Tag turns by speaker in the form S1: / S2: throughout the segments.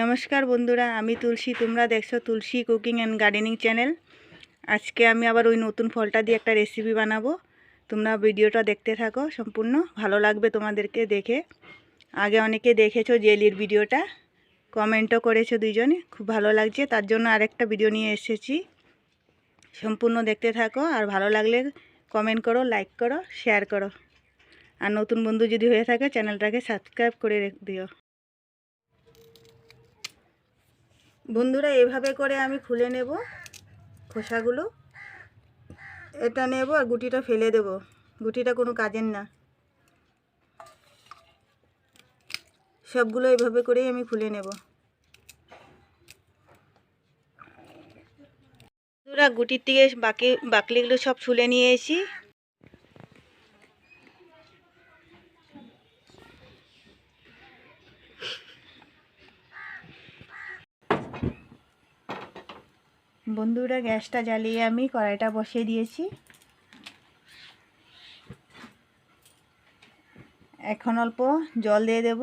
S1: নমস্কার বন্ধুরা, আমি তুলসী। তোমরা দেখছো তুলসী কুকিং অ্যান্ড গার্ডেনিং চ্যানেল। আজকে আমি আবার ওই নতুন ফলটা দিয়ে একটা রেসিপি বানাবো। তোমরা ভিডিওটা দেখতে থাকো, সম্পূর্ণ ভালো লাগবে তোমাদেরকে দেখে। আগে অনেকে দেখেছো জেলির ভিডিওটা, কমেন্টও করেছো দুইজনে, খুব ভালো লাগছে। তার জন্য আরেকটা ভিডিও নিয়ে এসেছি। সম্পূর্ণ দেখতে থাকো, আর ভালো লাগলে কমেন্ট করো, লাইক করো, শেয়ার করো। আর নতুন বন্ধু যদি হয়ে থাকে চ্যানেলটাকে সাবস্ক্রাইব করে দিও। বন্ধুরা, এভাবে করে আমি খুলে নেব খোসাগুলো। এটা নেব আর গুটিটা ফেলে দেব। গুটিটা কোনো কাজের না। সবগুলো এভাবে করেই আমি খুলে নেব। বন্ধুরা, গুটির থেকে বাকলিগুলো সব ছুলে নিয়ে এসি। বন্ধুরা, গ্যাসটা জ্বালিয়ে আমি কড়াইটা বসিয়ে দিয়েছি। এখন অল্প জল দিয়ে দেব।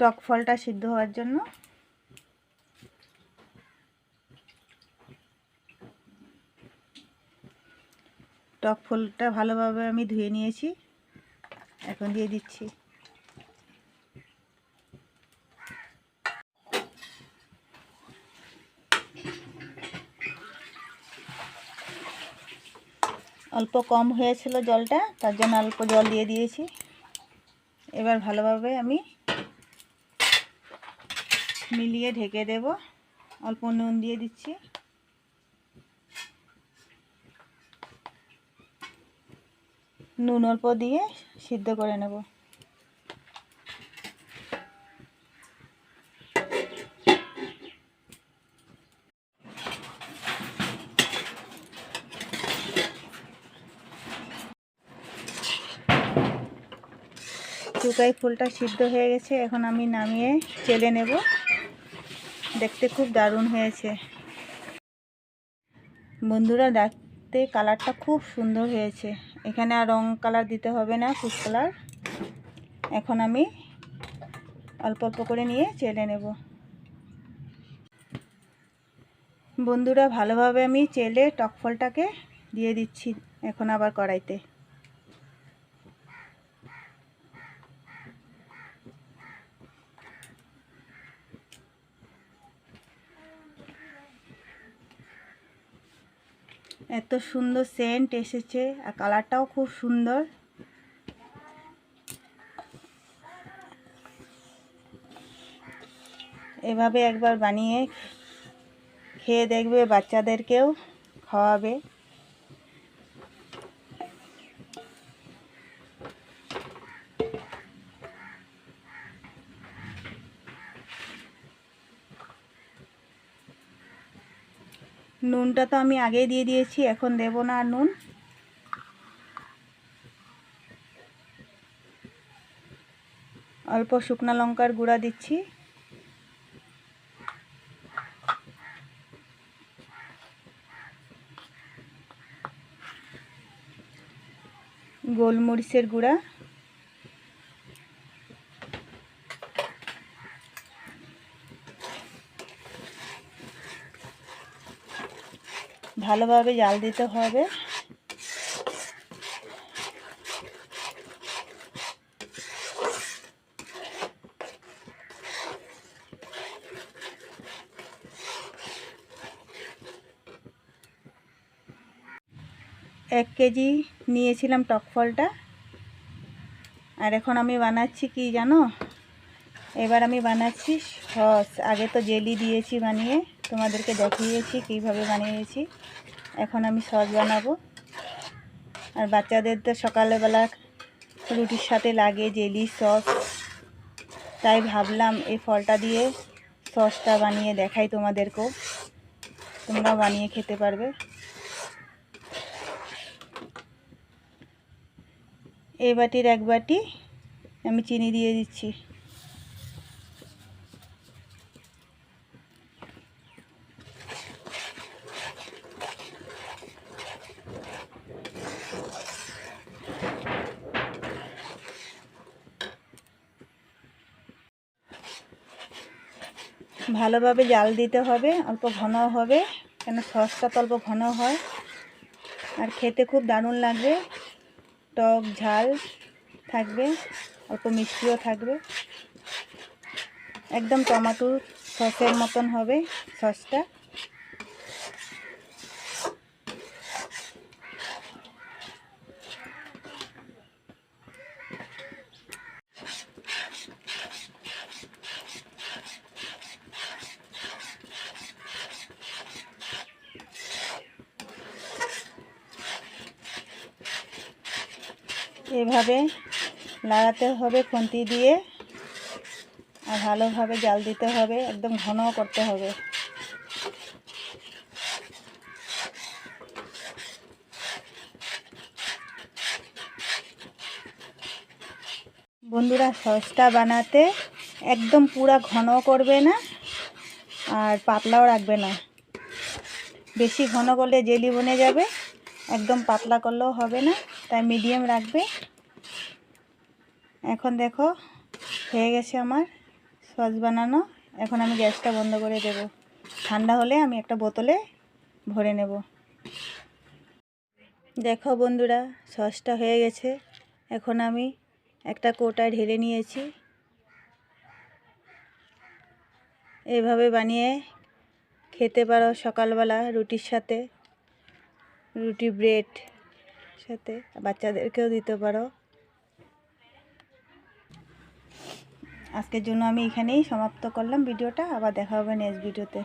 S1: টক ফলটা সিদ্ধ হওয়ার জন্য। টক ফলটা ভালোভাবে আমি ধুয়ে নিয়েছি, এখন দিয়ে দিচ্ছি। অল্প কম হয়েছিল জলটা, তার জন্য অল্প জল দিয়ে দিয়েছি। এবার ভালোভাবে আমি মিলিয়ে ঢেকে দেব। অল্প নুন দিয়ে দিচ্ছি। নুন অল্প দিয়ে সিদ্ধ করে নেব। চুকাই ফুলটা সিদ্ধ হয়ে গেছে, এখন আমি নামিয়ে চেলে নেব। দেখতে খুব দারুণ হয়েছে বন্ধুরা, দেখতে কালারটা খুব সুন্দর হয়েছে। এখানে আর রং কালার দিতে হবে না, ফুড কালার। এখন আমি অল্প অল্প করে নিয়ে চেলে নেব। বন্ধুরা, ভালোভাবে আমি চেলে টক ফলটাকে দিয়ে দিচ্ছি এখন আবার কড়াইতে। এত সুন্দর সেন্ট এসেছে, আর কালারটাও খুব সুন্দর। এভাবে একবার বানিয়ে খেয়ে দেখবে, বাচ্চাদেরকেও খাওয়াবে। নুনটা তো আমি আগেই দিয়ে দিয়েছি, এখন দেব না আর নুন। অল্প শুকনো লঙ্কার গুঁড়া দিচ্ছি। গোলমরিচের গুঁড়া, ভালোভাবে জাল দিতে হবে। এক কেজি নিয়েছিলাম টক ফলটা। আর এখন আমি বানাচ্ছি কি জানো? এবার আমি বানাচ্ছি সস। আগে তো জেলি দিয়েছি বানিয়ে, তোমাদেরকে দেখিয়েছি কিভাবে বানিয়েছি। এখন আমি সস বানাবো। আর বাচ্চাদের তো সকালবেলা রুটির সাথে লাগে জেলি সস, তাই ভাবলাম এই ফলটা দিয়ে সসটা বানিয়ে দেখাই তোমাদেরকেও, তোমরা বানিয়ে খেতে পারবে। এই বাটির এক বাটি আমি চিনি দিয়ে দিচ্ছি। ভালোভাবে জাল দিতে হবে, অল্প ঘন হবে, কেন সসটা তো অল্প ঘন হয়। আর খেতে খুব দারুণ লাগবে, টক ঝাল থাকবে, অল্প মিষ্টিও থাকবে, একদম টমেটো সসের মতন হবে সসটা। এভাবে লাড়াতে হবে খুন্তি দিয়ে, আর ভালোভাবে জাল দিতে হবে, একদম ঘন করতে হবে। বন্ধুরা, সসটা বানাতে একদম পুরা ঘন করবে না আর পাতলাও রাখবে না। বেশি ঘন করলে জেলি বনে যাবে, একদম পাতলা করলেও হবে না, তাই মিডিয়াম রাখবে। এখন দেখো হয়ে গেছে আমার সস বানানো। এখন আমি গ্যাসটা বন্ধ করে দেব, ঠান্ডা হলে আমি একটা বোতলে ভরে নেব। দেখো বন্ধুরা, সসটা হয়ে গেছে। এখন আমি একটা কৌটায় ঢেলে নিয়েছি। এইভাবে বানিয়ে খেতে পারো সকালবেলা রুটির সাথে, রুটি ব্রেড সাথে, বাচ্চাদেরকেও দিতে পারো। আজকের জন্য আমি এখানেই সমাপ্ত করলাম ভিডিওটা, আবার দেখা হবে নেক্সট ভিডিওতে।